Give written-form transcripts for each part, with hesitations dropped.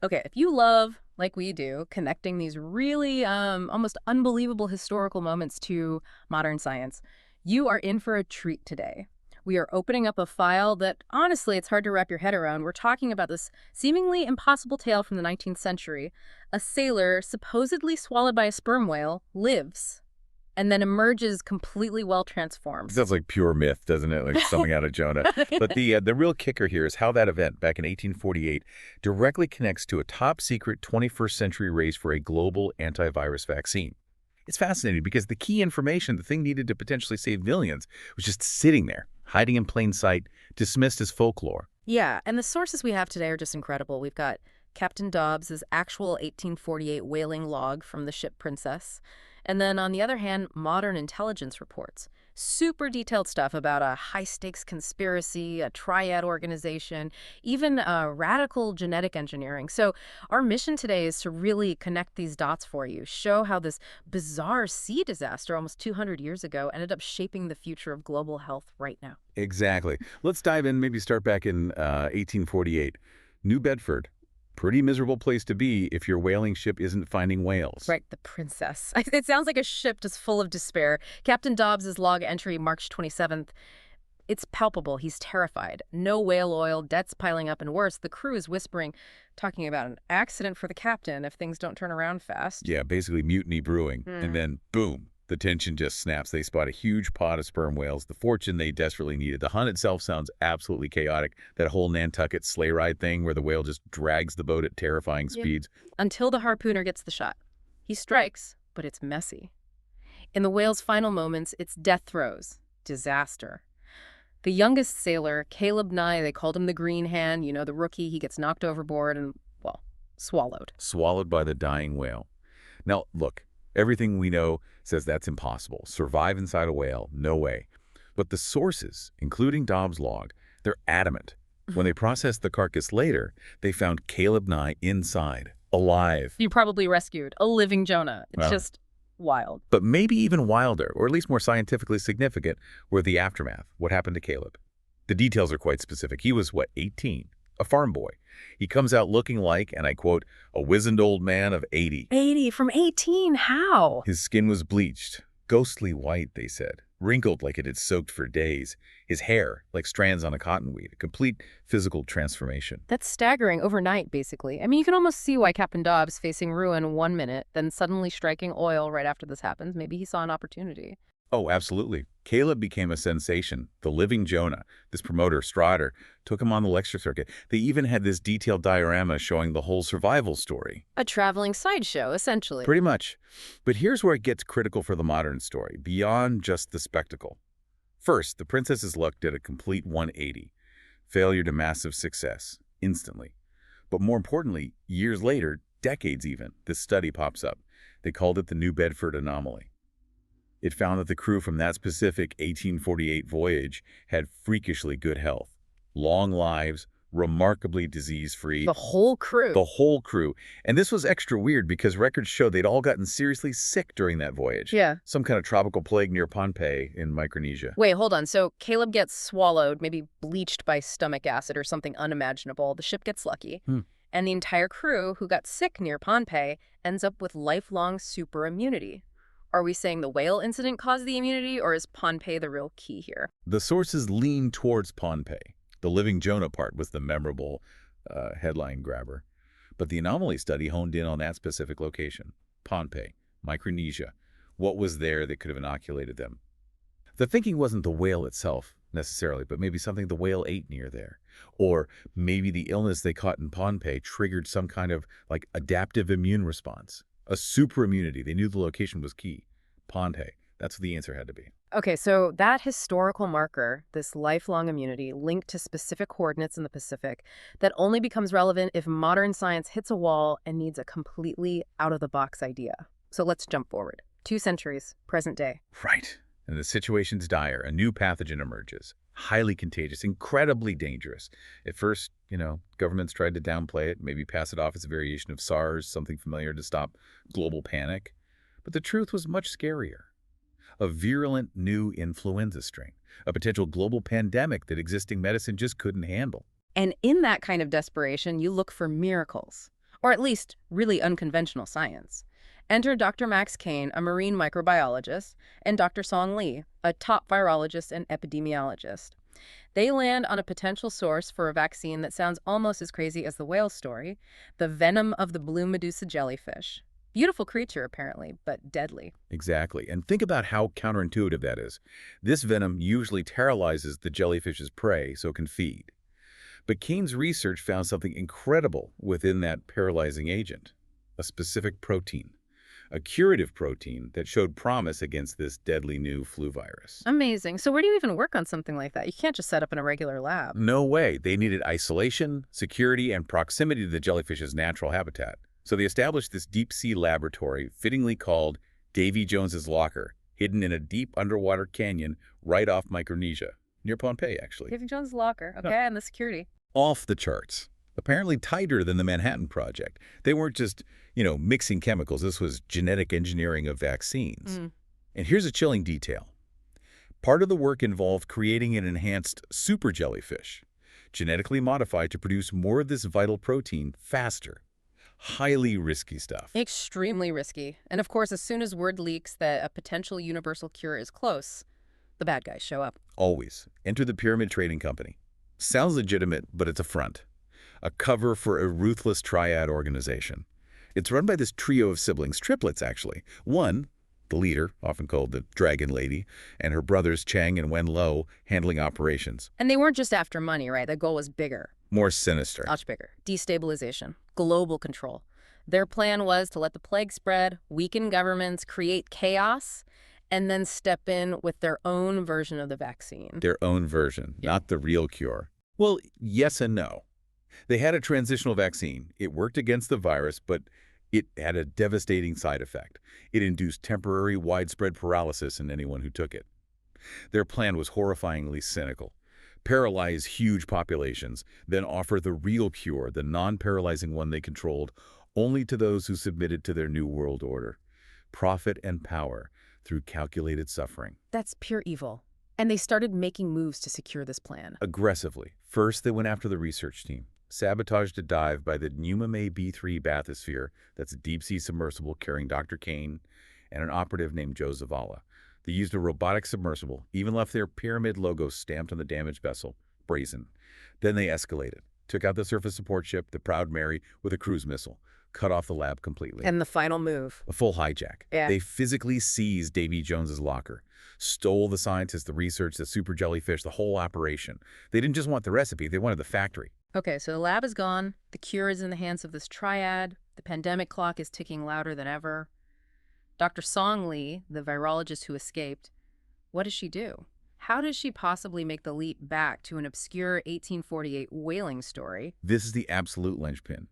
Okay, if you love, like we do, connecting these really almost unbelievable historical moments to modern science, you are in for a treat today. We are opening up a file that, honestly, it's hard to wrap your head around. We're talking about this seemingly impossible tale from the 19th century. A sailor, supposedly swallowed by a sperm whale, lives and then emerges completely well transformed. Sounds like pure myth, doesn't it? Like something out of Jonah. But the real kicker here is how that event back in 1848 directly connects to a top-secret 21st century race for a global antivirus vaccine. It's fascinating because the key information, the thing needed to potentially save millions, was just sitting there, hiding in plain sight, dismissed as folklore. Yeah, and the sources we have today are just incredible. We've got Captain Dobbs's actual 1848 whaling log from the ship Princess. And then on the other hand, modern intelligence reports. Super detailed stuff about a high-stakes conspiracy, a triad organization, even radical genetic engineering. So our mission today is to really connect these dots for you, show how this bizarre sea disaster almost 200 years ago ended up shaping the future of global health right now. Exactly. Let's dive in, maybe start back in 1848. New Bedford. Pretty miserable place to be if your whaling ship isn't finding whales. Right, the Princess. It sounds like a ship just full of despair. Captain Dobbs's log entry, March 27th. It's palpable. He's terrified. No whale oil, debts piling up, and worse, the crew is whispering, talking about an accident for the captain if things don't turn around fast. Yeah, basically mutiny brewing. And then, boom, the tension just snaps. They spot a huge pod of sperm whales, the fortune they desperately needed. The hunt itself sounds absolutely chaotic. That whole Nantucket sleigh ride thing where the whale just drags the boat at terrifying speeds. Until the harpooner gets the shot. He strikes, but it's messy. In the whale's final moments, it's death throes. Disaster. The youngest sailor, Caleb Nye, they called him the Green Hand, the rookie, he gets knocked overboard and, well, swallowed. Swallowed by the dying whale. Now, look, everything we know says that's impossible. Survive inside a whale, no way. But the sources, including Dobbs' log, they're adamant. When they processed the carcass later, they found Caleb Nye inside, alive. You probably rescued a living Jonah. It's Well, just wild. but maybe even wilder, or at least more scientifically significant, were the aftermath. What happened to Caleb? The details are quite specific. He was, 18? A farm boy. He comes out looking like, and I quote, a wizened old man of 80. 80 from 18? How? His skin was bleached, ghostly white, they said, wrinkled like it had soaked for days. His hair, like strands on a cottonweed, a complete physical transformation. That's staggering overnight, basically. I mean, you can almost see why Captain Dobbs facing ruin 1 minute, then suddenly striking oil right after this happens. Maybe he saw an opportunity. Oh, absolutely. Caleb became a sensation. The living Jonah, this promoter, Strider, took him on the lecture circuit. They even had this detailed diorama showing the whole survival story. A traveling sideshow, essentially. Pretty much. But here's where it gets critical for the modern story, beyond just the spectacle. First, the princess's luck did a complete 180. Failure to massive success, instantly. But more importantly, years later, decades even, this study pops up. They called it the New Bedford anomaly. It found that the crew from that specific 1848 voyage had freakishly good health, long lives, remarkably disease-free. The whole crew. The whole crew. And this was extra weird because records show they'd all gotten seriously sick during that voyage. Yeah. Some kind of tropical plague near Pohnpei in Micronesia. Wait, hold on. So Caleb gets swallowed, maybe bleached by stomach acid or something unimaginable. The ship gets lucky. And the entire crew who got sick near Pohnpei ends up with lifelong super immunity. Are we saying the whale incident caused the immunity, or is Pohnpei the real key here? The sources lean towards Pohnpei. The living Jonah part was the memorable headline grabber. But the anomaly study honed in on that specific location, Pohnpei, Micronesia. What was there that could have inoculated them? The thinking wasn't the whale itself, necessarily, but maybe something the whale ate near there. Or maybe the illness they caught in Pohnpei triggered some kind of, adaptive immune response. A super immunity. They knew the location was key. Pohnpei. That's what the answer had to be. Okay, so that historical marker, this lifelong immunity linked to specific coordinates in the Pacific, that only becomes relevant if modern science hits a wall and needs a completely out-of-the-box idea. So let's jump forward. 2 centuries, present day. Right. And the situation's dire. A new pathogen emerges. Highly contagious, incredibly dangerous. At first, governments tried to downplay it, maybe pass it off as a variation of SARS, something familiar to stop global panic. But the truth was much scarier. A virulent new influenza strain, a potential global pandemic that existing medicine just couldn't handle. And in that kind of desperation, you look for miracles. or at least really unconventional science. Enter Dr. Max Kane, a marine microbiologist, and Dr. Song Lee, a top virologist and epidemiologist. They land on a potential source for a vaccine that sounds almost as crazy as the whale story, the venom of the blue Medusa jellyfish. Beautiful creature, apparently, but deadly. Exactly. And think about how counterintuitive that is. This venom usually terrorizes the jellyfish's prey so it can feed. But Kane's research found something incredible within that paralyzing agent, a specific protein, a curative protein that showed promise against this deadly new flu virus. Amazing. So where do you even work on something like that? You can't just set up in a regular lab. No way. They needed isolation, security, and proximity to the jellyfish's natural habitat. So they established this deep-sea laboratory, fittingly called Davy Jones's Locker, hidden in a deep underwater canyon right off Micronesia, near Pompeii, actually. Davy Jones' locker, okay, and the security. Off the charts. Apparently tighter than the Manhattan Project. They weren't just, mixing chemicals. This was genetic engineering of vaccines. And here's a chilling detail. Part of the work involved creating an enhanced super jellyfish, genetically modified to produce more of this vital protein faster. Highly risky stuff. Extremely risky. And of course, as soon as word leaks that a potential universal cure is close, the bad guys show up. Always. Enter the Pyramid Trading Company. Sounds legitimate, but it's a front. A cover for a ruthless triad organization. It's run by this trio of siblings, triplets actually. One, the leader, often called the Dragon Lady, and her brothers Chang and Wen Lo handling operations. And they weren't just after money, right? The goal was bigger. More sinister. Much bigger. Destabilization. Global control. Their plan was to let the plague spread, weaken governments, create chaos, and then step in with their own version of the vaccine. Their own version, not the real cure. Well, yes and no. They had a transitional vaccine. It worked against the virus, but it had a devastating side effect. It induced temporary, widespread paralysis in anyone who took it. Their plan was horrifyingly cynical. Paralyze huge populations, then offer the real cure, the non-paralyzing one they controlled, only to those who submitted to their new world order. Profit and power through calculated suffering. That's pure evil. And they started making moves to secure this plan. Aggressively. First, they went after the research team. Sabotaged a dive by the NUMA B3 bathysphere, that's a deep-sea submersible carrying Dr. Kane and an operative named Joe Zavala. They used a robotic submersible, even left their pyramid logo stamped on the damaged vessel, brazen. Then they escalated, took out the surface support ship, the Proud Mary, with a cruise missile, cut off the lab completely. And the final move. A full hijack. Yeah. They physically seized Davy Jones's locker, stole the scientists, the research, the super jellyfish, the whole operation. They didn't just want the recipe, they wanted the factory. Okay, so the lab is gone, the cure is in the hands of this triad, the pandemic clock is ticking louder than ever. Dr. Song Lee, the virologist who escaped, what does she do? How does she possibly make the leap back to an obscure 1848 whaling story? This is the absolute linchpin.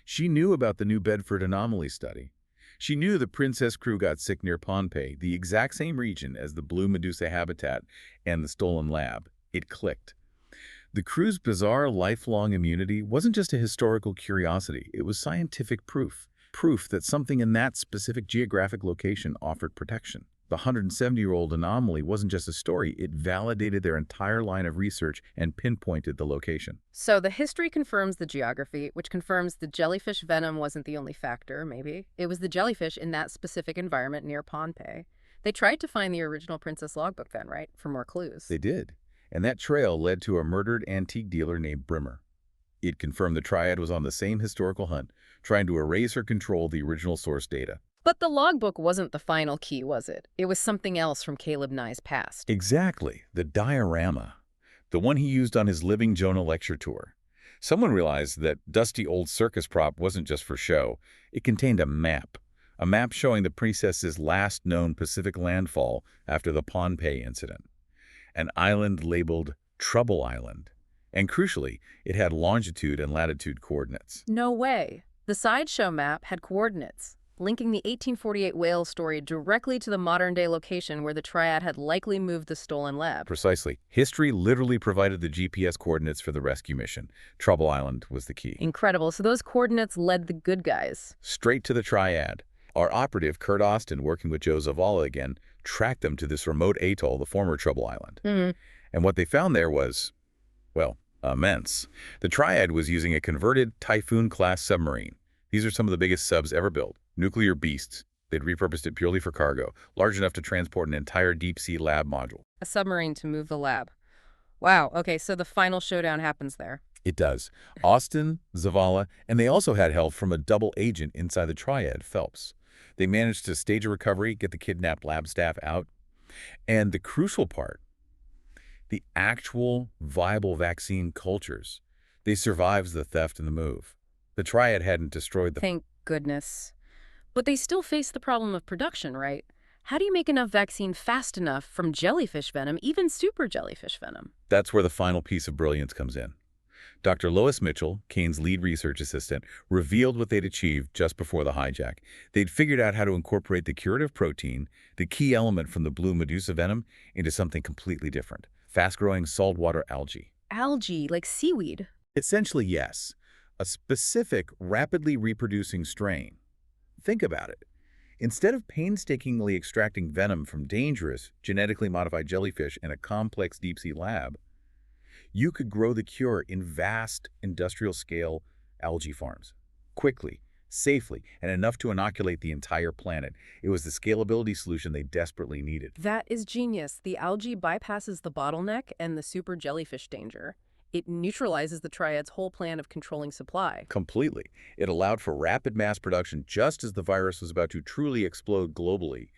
She knew about the New Bedford anomaly study. She knew the Princess crew got sick near Pompeii, the exact same region as the Blue Medusa habitat and the stolen lab. It clicked. The crew's bizarre lifelong immunity wasn't just a historical curiosity, it was scientific proof. Proof that something in that specific geographic location offered protection. The 170-year-old anomaly wasn't just a story, it validated their entire line of research and pinpointed the location. So the history confirms the geography, which confirms the jellyfish venom wasn't the only factor, maybe. It was the jellyfish in that specific environment near Pompeii. They tried to find the original Princess logbook then, right? For more clues. They did. And that trail led to a murdered antique dealer named Brimmer. It confirmed the triad was on the same historical hunt, trying to erase or control the original source data. But the logbook wasn't the final key, was it? It was something else from Caleb Nye's past. Exactly. The diorama. The one he used on his Living Jonah lecture tour. Someone realized that dusty old circus prop wasn't just for show. It contained a map. A map showing the princess's last known Pacific landfall after the Pompeii incident. An island labeled Trouble Island. And crucially, it had longitude and latitude coordinates. No way. The sideshow map had coordinates, linking the 1848 whale story directly to the modern-day location where the triad had likely moved the stolen lab. Precisely. History literally provided the GPS coordinates for the rescue mission. Trouble Island was the key. Incredible. So those coordinates led the good guys. Straight to the triad. Our operative, Kurt Austin, working with Joe Zavala again, tracked them to this remote atoll, the former Trouble Island. And what they found there was, well, immense. The triad was using a converted Typhoon-class submarine. These are some of the biggest subs ever built. Nuclear beasts. They'd repurposed it purely for cargo, large enough to transport an entire deep-sea lab module. A submarine to move the lab. Wow, okay, so the final showdown happens there. It does. Austin, Zavala, and they also had help from a double agent inside the Triad, Phelps. They managed to stage a recovery, get the kidnapped lab staff out. And the crucial part, the actual viable vaccine cultures. They survived the theft and the move. The Triad hadn't destroyed the... Thank goodness. But they still face the problem of production, right? How do you make enough vaccine fast enough from jellyfish venom, even super jellyfish venom? That's where the final piece of brilliance comes in. Dr. Lois Mitchell, Kane's lead research assistant, revealed what they'd achieved just before the hijack. They'd figured out how to incorporate the curative protein, the key element from the blue Medusa venom, into something completely different. Fast-growing saltwater algae. Algae, like seaweed. Essentially, yes. A specific, rapidly reproducing strain. Think about it. Instead of painstakingly extracting venom from dangerous, genetically modified jellyfish in a complex deep-sea lab, you could grow the cure in vast, industrial-scale algae farms. Quickly, safely, and enough to inoculate the entire planet. It was the scalability solution they desperately needed. That is genius. The algae bypasses the bottleneck and the super jellyfish danger. It neutralizes the Triad's whole plan of controlling supply. Completely. It allowed for rapid mass production just as the virus was about to truly explode globally.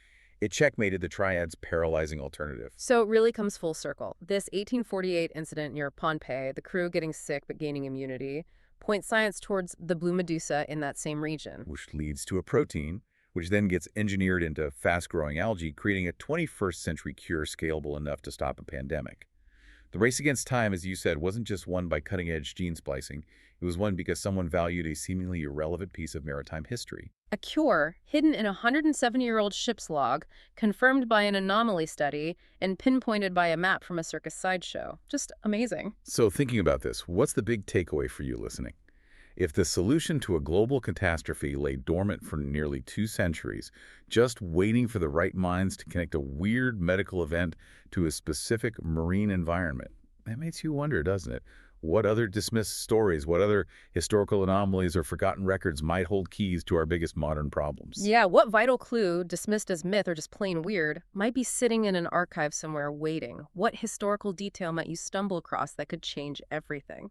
It checkmated the Triad's paralyzing alternative. So it really comes full circle. This 1848 incident near Pompeii, the crew getting sick but gaining immunity, points science towards the blue Medusa in that same region. Which leads to a protein, which then gets engineered into fast-growing algae, creating a 21st century cure scalable enough to stop a pandemic. The race against time, as you said, wasn't just won by cutting-edge gene splicing. It was won because someone valued a seemingly irrelevant piece of maritime history. A cure hidden in a 170-year-old ship's log, confirmed by an anomaly study, and pinpointed by a map from a circus sideshow. Just amazing. So thinking about this, what's the big takeaway for you listening? If the solution to a global catastrophe lay dormant for nearly 2 centuries, just waiting for the right minds to connect a weird medical event to a specific marine environment, that makes you wonder, doesn't it? What other dismissed stories, what other historical anomalies or forgotten records might hold keys to our biggest modern problems? Yeah, what vital clue, dismissed as myth or just plain weird, might be sitting in an archive somewhere waiting? What historical detail might you stumble across that could change everything?